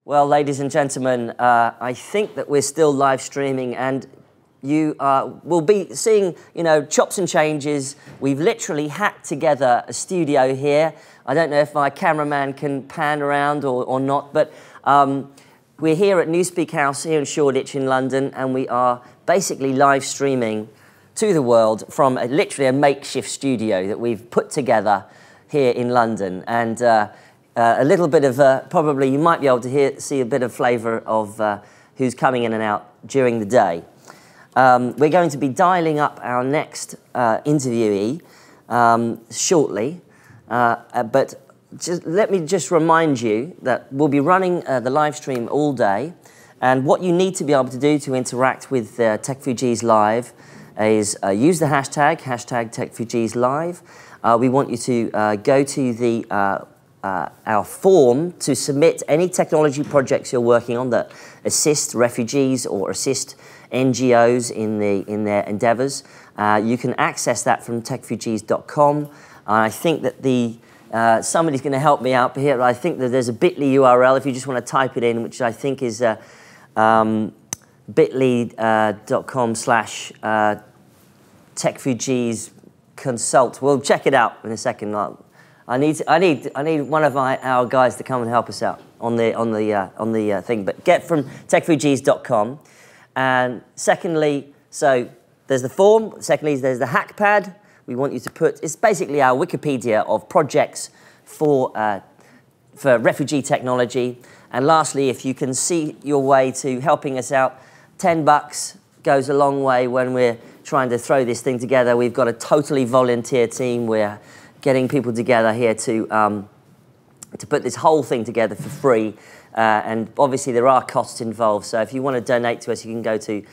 Well, ladies and gentlemen, I think that we're still live streaming, and you will be seeing, chops and changes. We've literally hacked together a studio here. I don't know if my cameraman can pan around or not, but we're here at Newspeak House here in Shoreditch in London, and we are basically live streaming to the world from literally a makeshift studio that we've put together here in London. And a little bit of, probably you might be able to see a bit of flavour of who's coming in and out during the day. We're going to be dialing up our next interviewee shortly, but let me just remind you that we'll be running the live stream all day, and what you need to be able to do to interact with TechFugees Live is use the hashtag TechFugees Live. We want you to go to our form to submit any technology projects you're working on that assist refugees or assist NGOs in their endeavours. You can access that from techfugees.com. I think that somebody's going to help me out here. I think that there's a bit.ly URL if you just want to type it in, which I think is bit.ly.com/TechFugees consult. We'll check it out in a second. I need one of our guys to come and help us out on the thing. But get from techfugees.com. And secondly, so there's the form. Secondly, there's the hackpad. We want you to put, it's basically our Wikipedia of projects for refugee technology. And lastly, if you can see your way to helping us out, $10 goes a long way when we're trying to throw this thing together. We've got a totally volunteer team. We're getting people together here to put this whole thing together for free. And obviously there are costs involved. So if you want to donate to us, you can go to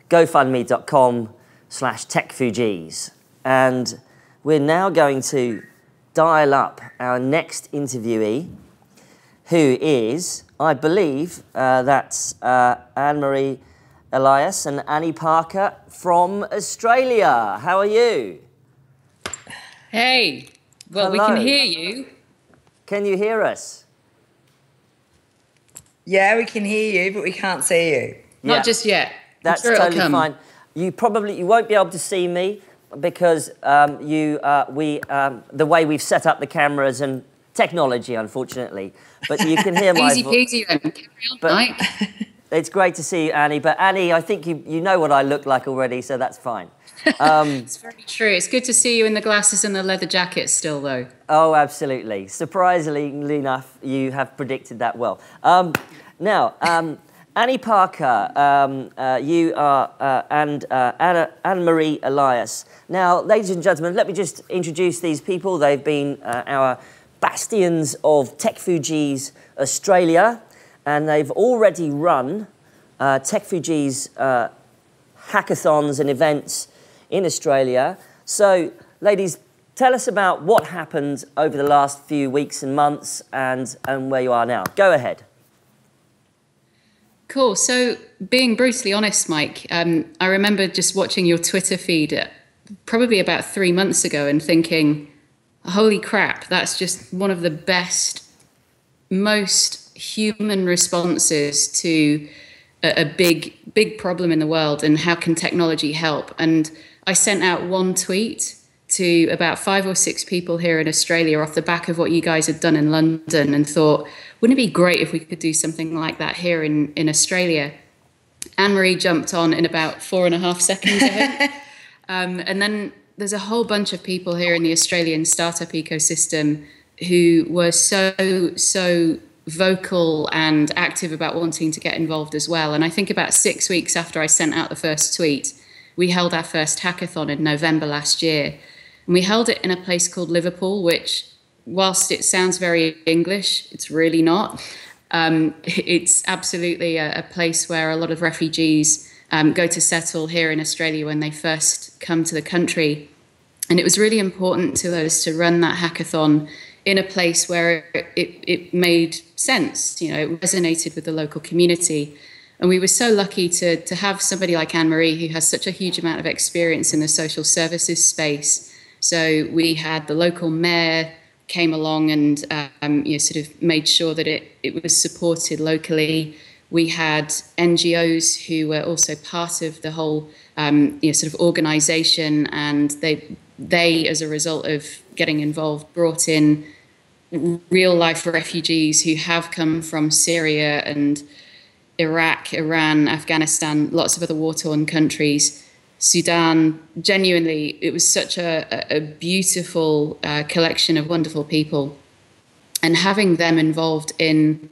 gofundme.com/TechFugees. And we're now going to dial up our next interviewee, who is, I believe, that's Anne-Marie Elias and Annie Parker from Australia. How are you? Hey, well, hello. We can hear you. Can you hear us? Yeah, we can hear you, but we can't see you. Not just yet. That's sure totally fine. You won't be able to see me because the way we've set up the cameras and technology, unfortunately. But you can hear my voice. Easy peasy then. Carry on, Mike. It's great to see you, Annie. But Annie, I think you know what I look like already, so that's fine. It's very true. It's good to see you in the glasses and the leather jacket still, though. Oh, absolutely. Surprisingly enough, you have predicted that well. Now, Annie Parker, you are, and Anne-Marie Elias. Now, ladies and gentlemen, let me just introduce these people. They've been our bastions of TechFugees Australia, and they've already run TechFugees hackathons and events in Australia. So, ladies, tell us about what happened over the last few weeks and months and where you are now. Go ahead. Cool. So, being brutally honest, Mike, I remember just watching your Twitter feed probably about 3 months ago and thinking, holy crap, that's just one of the best, most human responses to a big problem in the world, and how can technology help? And I sent out one tweet to about 5 or 6 people here in Australia off the back of what you guys had done in London, and thought, wouldn't it be great if we could do something like that here in Australia? Anne-Marie jumped on in about 4.5 seconds, I think. And then there's a whole bunch of people here in the Australian startup ecosystem who were so vocal and active about wanting to get involved as well. And I think about 6 weeks after I sent out the first tweet, we held our first hackathon in November last year. And we held it in a place called Liverpool, which, whilst it sounds very English, it's really not. It's absolutely a place where a lot of refugees go to settle here in Australia when they first come to the country. And it was really important to us to run that hackathon in a place where it made sense. It resonated with the local community. And we were so lucky to have somebody like Anne-Marie, who has such a huge amount of experience in the social services space. So we had the local mayor, came along and sort of made sure that it was supported locally. We had NGOs who were also part of the whole sort of organisation, and they, as a result of getting involved, brought in real life refugees who have come from Syria and Iraq, Iran, Afghanistan, lots of other war-torn countries. Sudan, genuinely, it was such a beautiful collection of wonderful people. And having them involved in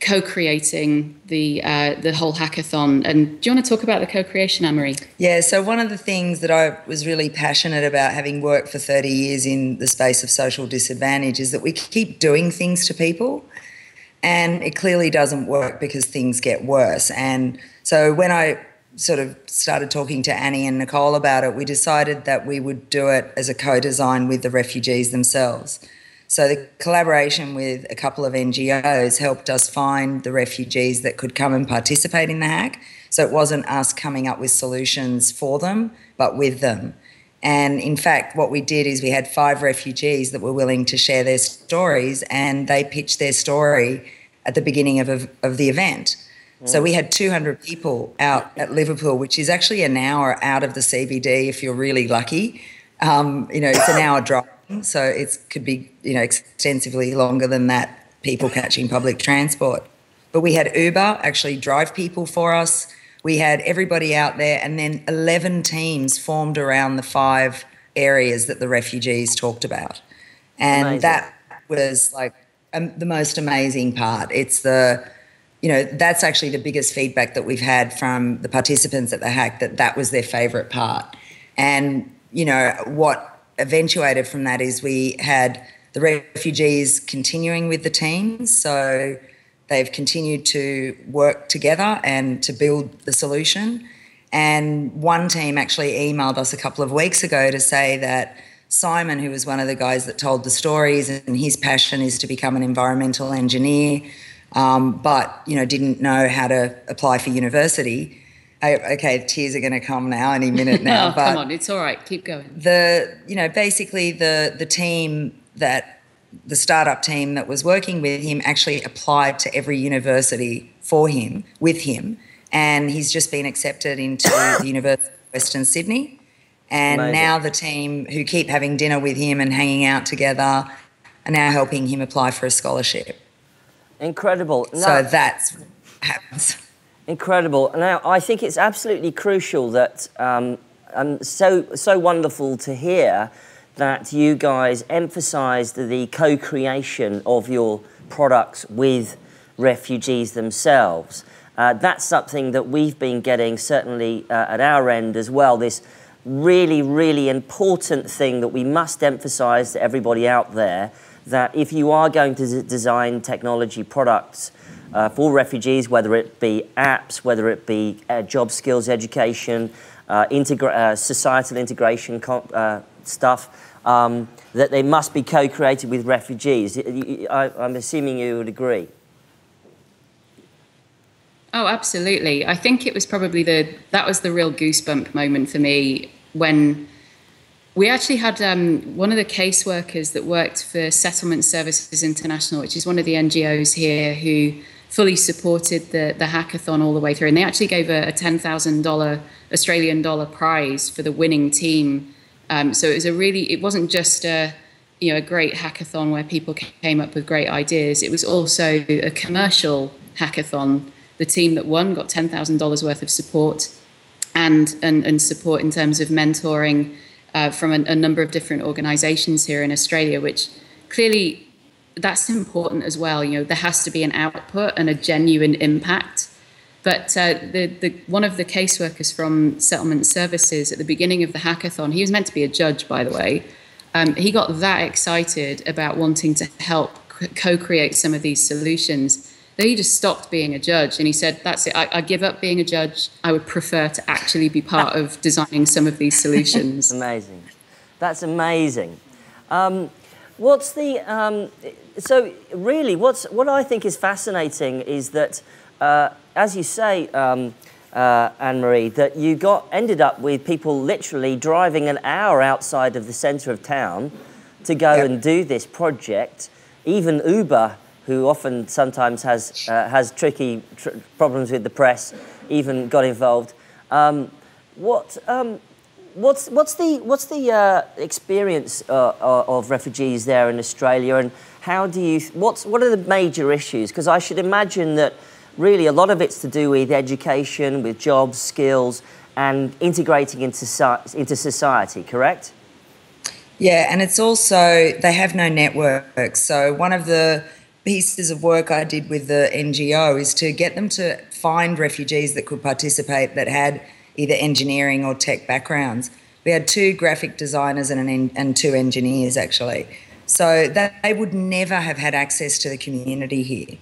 co-creating the whole hackathon. And do you want to talk about the co-creation, Anne-Marie? Yeah, so one of the things that I was really passionate about, having worked for 30 years in the space of social disadvantage, is that we keep doing things to people and it clearly doesn't work because things get worse. And so when I sort of started talking to Annie and Nicole about it, we decided that we would do it as a co-design with the refugees themselves. So the collaboration with a couple of NGOs helped us find the refugees that could come and participate in the hack. So it wasn't us coming up with solutions for them, but with them. And in fact, what we did is we had 5 refugees that were willing to share their stories, and they pitched their story at the beginning of the event. So we had 200 people out at Liverpool, which is actually an hour out of the CBD if you're really lucky. It's an hour drive, so it could be, extensively longer than that, people catching public transport. But we had Uber actually drive people for us. We had everybody out there, and then 11 teams formed around the 5 areas that the refugees talked about. And amazing. That was like the most amazing part. It's that's actually the biggest feedback that we've had from the participants at the hack, that was their favourite part. And, what eventuated from that is we had the refugees continuing with the teams. So they've continued to work together and to build the solution. And one team actually emailed us a couple of weeks ago to say that Simon, who was one of the guys that told the stories, and his passion is to become an environmental engineer, but didn't know how to apply for university. Okay, tears are going to come now any minute now. Oh, but come on, it's all right. Keep going. Basically the team the startup team that was working with him actually applied to every university with him, and he's just been accepted into the University of Western Sydney. And amazing. Now the team who keep having dinner with him and hanging out together are now helping him apply for a scholarship. Incredible. So that's what happens. Incredible. Now, I think it's absolutely crucial that, so wonderful to hear that you guys emphasised the co-creation of your products with refugees themselves. That's something that we've been getting, certainly at our end as well, this really, really important thing that we must emphasise to everybody out there, that if you are going to design technology products for refugees, whether it be apps, whether it be job skills education, societal integration stuff, that they must be co-created with refugees. I'm assuming you would agree. Oh, absolutely. I think it was probably that was the real goosebump moment for me when we actually had one of the caseworkers that worked for Settlement Services International, which is one of the NGOs here, who fully supported the hackathon all the way through. And they actually gave a $10,000 Australian dollar prize for the winning team. So it wasn't just a great hackathon where people came up with great ideas. It was also a commercial hackathon. The team that won got $10,000 worth of support and support in terms of mentoring from a number of different organisations here in Australia, which clearly that's important as well. There has to be an output and a genuine impact. But one of the caseworkers from Settlement Services at the beginning of the hackathon, he was meant to be a judge, by the way. He got that excited about wanting to help co-create some of these solutions that he just stopped being a judge, and he said, that's it, I give up being a judge. I would prefer to actually be part of designing some of these solutions. Amazing. That's amazing. What I think is fascinating is that, as you say, Anne-Marie, that you ended up with people literally driving an hour outside of the centre of town to go and do this project. Even Uber, who often sometimes has tricky problems with the press, even got involved. What's the experience of refugees there in Australia, and how do you? What are the major issues? Because I should imagine that really a lot of it's to do with education, with jobs, skills, and integrating into society. Correct? Yeah, and it's also they have no network. So one of the pieces of work I did with the NGO is to get them to find refugees that could participate that had either engineering or tech backgrounds. We had 2 graphic designers and 2 engineers, actually. So that they would never have had access to the community here.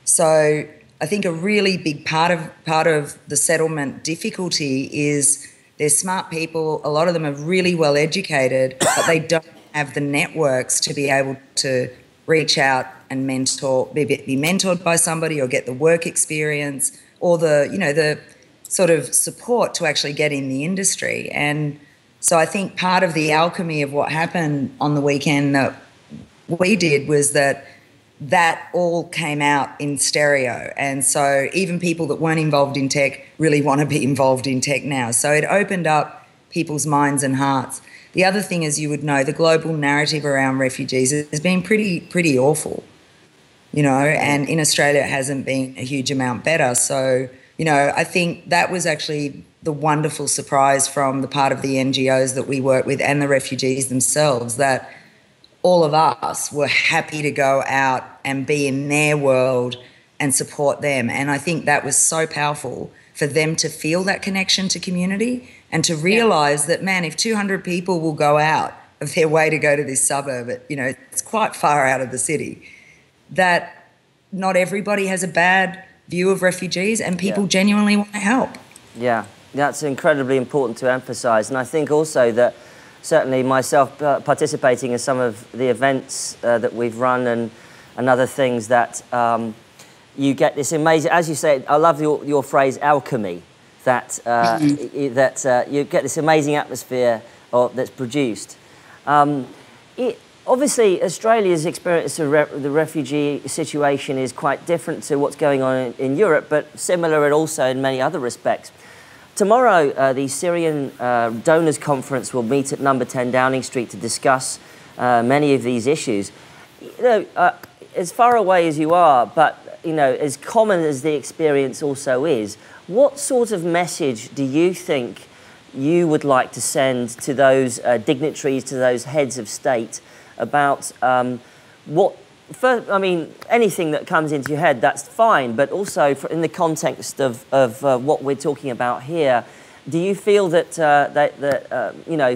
So I think a really big part of the settlement difficulty is they're smart people. A lot of them are really well educated, but they don't have the networks to be able to reach out and be mentored by somebody, or get the work experience, or the sort of support to actually get in the industry. And so I think part of the alchemy of what happened on the weekend that we did was that all came out in stereo. And so even people that weren't involved in tech really want to be involved in tech now. So it opened up people's minds and hearts. The other thing, as you would know, the global narrative around refugees has been pretty awful, and in Australia it hasn't been a huge amount better. So, I think that was actually the wonderful surprise from the part of the NGOs that we work with and the refugees themselves, that all of us were happy to go out and be in their world and support them. And I think that was so powerful for them to feel that connection to community and to realise that, man, if 200 people will go out of their way to go to this suburb, it's quite far out of the city, that not everybody has a bad view of refugees and people genuinely want to help. Yeah, that's incredibly important to emphasise. And I think also that certainly myself participating in some of the events that we've run and other things, that you get this amazing, as you say, I love your phrase, alchemy, that you get this amazing atmosphere that's produced. Obviously, Australia's experience of the refugee situation is quite different to what's going on in Europe, but similar and also in many other respects. Tomorrow, the Syrian Donors Conference will meet at number 10 Downing Street to discuss many of these issues. As far away as you are, but as common as the experience also is, what sort of message do you think you would like to send to those dignitaries, to those heads of state, about anything that comes into your head, that's fine, but also in the context of what we're talking about here, do you feel that,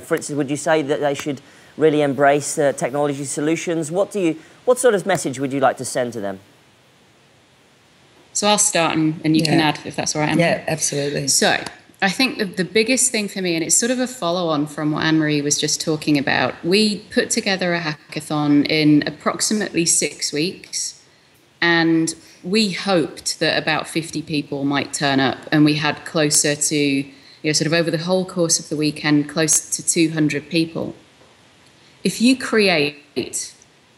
for instance, would you say that they should really embrace technology solutions? What sort of message would you like to send to them? So I'll start and you can add if that's all right, Anne-Marie. Yeah, absolutely. So I think the biggest thing for me, and it's sort of a follow-on from what Anne-Marie was just talking about, we put together a hackathon in approximately 6 weeks, and we hoped that about 50 people might turn up, and we had closer to, sort of over the whole course of the weekend, close to 200 people. If you create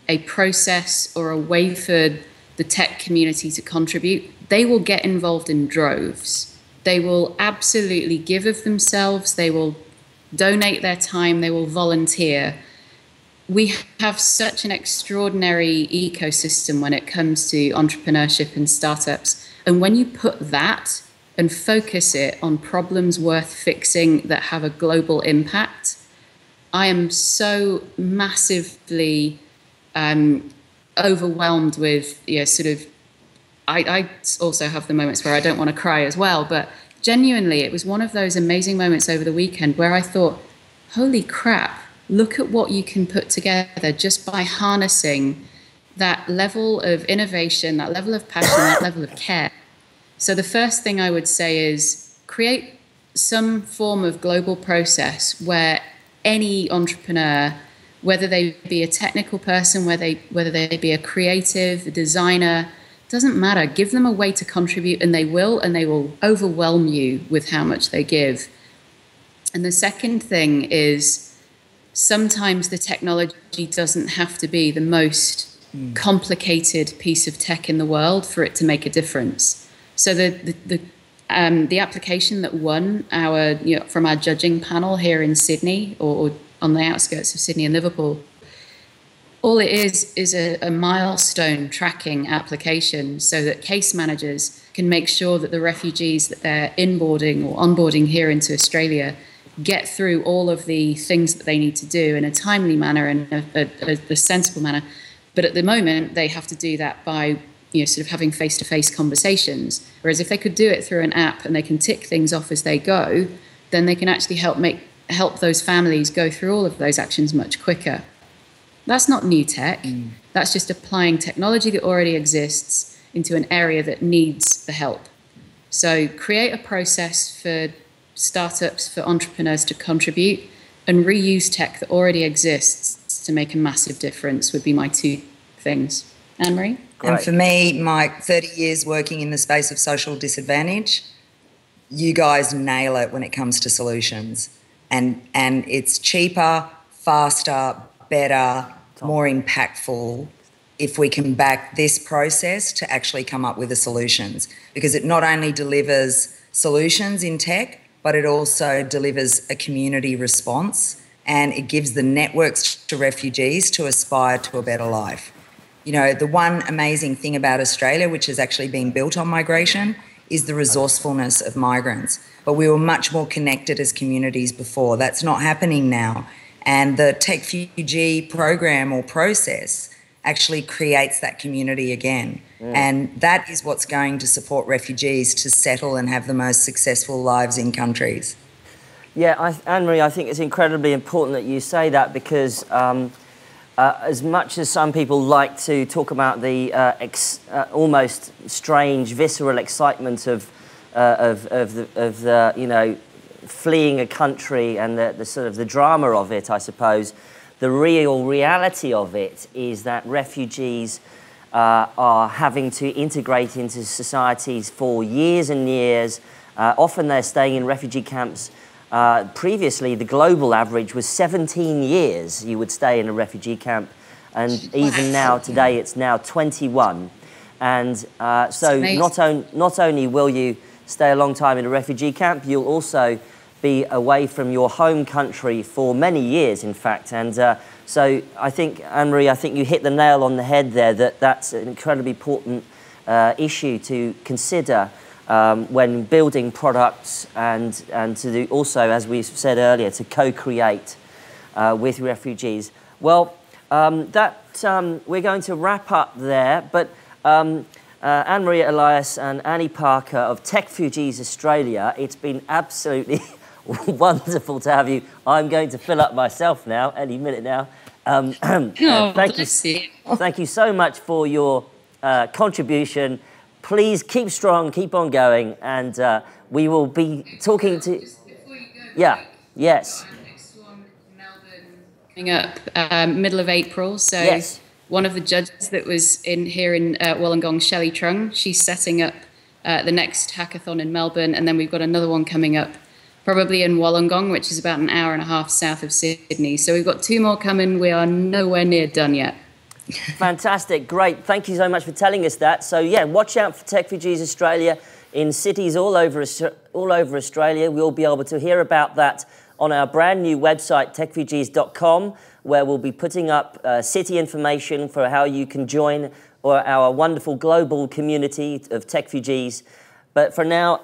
a process or a way for the tech community to contribute, they will get involved in droves. They will absolutely give of themselves. They will donate their time. They will volunteer. We have such an extraordinary ecosystem when it comes to entrepreneurship and startups. And when you put that and focus it on problems worth fixing that have a global impact, I am so massively overwhelmed with, I also have the moments where I don't want to cry as well, but genuinely it was one of those amazing moments over the weekend where I thought, holy crap, look at what you can put together just by harnessing that level of innovation, that level of passion, that level of care. So the first thing I would say is create some form of global process where any entrepreneur, whether they be a technical person, whether they be a creative, a designer, doesn't matter. Give them a way to contribute, and they will overwhelm you with how much they give. And the second thing is sometimes the technology doesn't have to be the most complicated piece of tech in the world for it to make a difference. So the application that won our, from our judging panel here in Sydney, or on the outskirts of Sydney and Liverpool, all it is a milestone tracking application so that case managers can make sure that the refugees that they're inboarding or onboarding here into Australia get through all of the things that they need to do in a timely manner and a sensible manner. But at the moment, they have to do that by sort of having face-to-face conversations. Whereas if they could do it through an app and they can tick things off as they go, then they can actually help those families go through all of those actions much quicker. That's not new tech. That's just applying technology that already exists into an area that needs the help. So create a process for startups, for entrepreneurs to contribute, and reuse tech that already exists to make a massive difference would be my two things. Anne-Marie? Great. And for me, Mike, 30 years working in the space of social disadvantage, you guys nail it when it comes to solutions. And it's cheaper, faster, better, more impactful if we can back this process to actually come up with the solutions. Because it not only delivers solutions in tech, but it also delivers a community response, and it gives the networks to refugees to aspire to a better life. The one amazing thing about Australia, which has actually been built on migration, is the resourcefulness of migrants. But we were much more connected as communities before. That's not happening now. And the TechFugee program or process actually creates that community again. And that is what's going to support refugees to settle and have the most successful lives in countries. Yeah, Anne-Marie, I think it's incredibly important that you say that, because as much as some people like to talk about the almost strange, visceral excitement of the fleeing a country and the sort of the drama of it, I suppose, the real reality of it is that refugees are having to integrate into societies for years and years. Often they're staying in refugee camps. Previously, the global average was 17 years you would stay in a refugee camp, and even now, today, it's now 21. And so not only will you stay a long time in a refugee camp, you'll also be away from your home country for many years, in fact. And so I think, Anne-Marie, I think you hit the nail on the head there, that's an incredibly important issue to consider when building products, and to do also, as we said earlier, to co-create with refugees. Well, we're going to wrap up there, but Anne-Marie Elias and Annie Parker of TechFugees Australia, it's been absolutely wonderful to have you. I'm going to fill up myself now, any minute now. Thank you so much for your contribution. Please keep strong, keep on going, and we will be talking to... Yes. Next one, Melbourne, coming up middle of April. So yes. One of the judges that was here in Wollongong, Shelley Trung, she's setting up the next hackathon in Melbourne, and then we've got another one coming up probably in Wollongong, which is about an hour and a half south of Sydney. So we've got two more coming. We are nowhere near done yet. Fantastic, great. Thank you so much for telling us that. So yeah, watch out for TechFugees Australia in cities all over Australia. We'll be able to hear about that on our brand new website, techfugees.com, where we'll be putting up city information for how you can join our wonderful global community of TechFugees. But for now,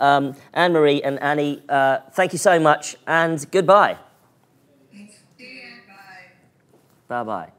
Anne-Marie and Annie, thank you so much, and goodbye. Bye. Bye-bye.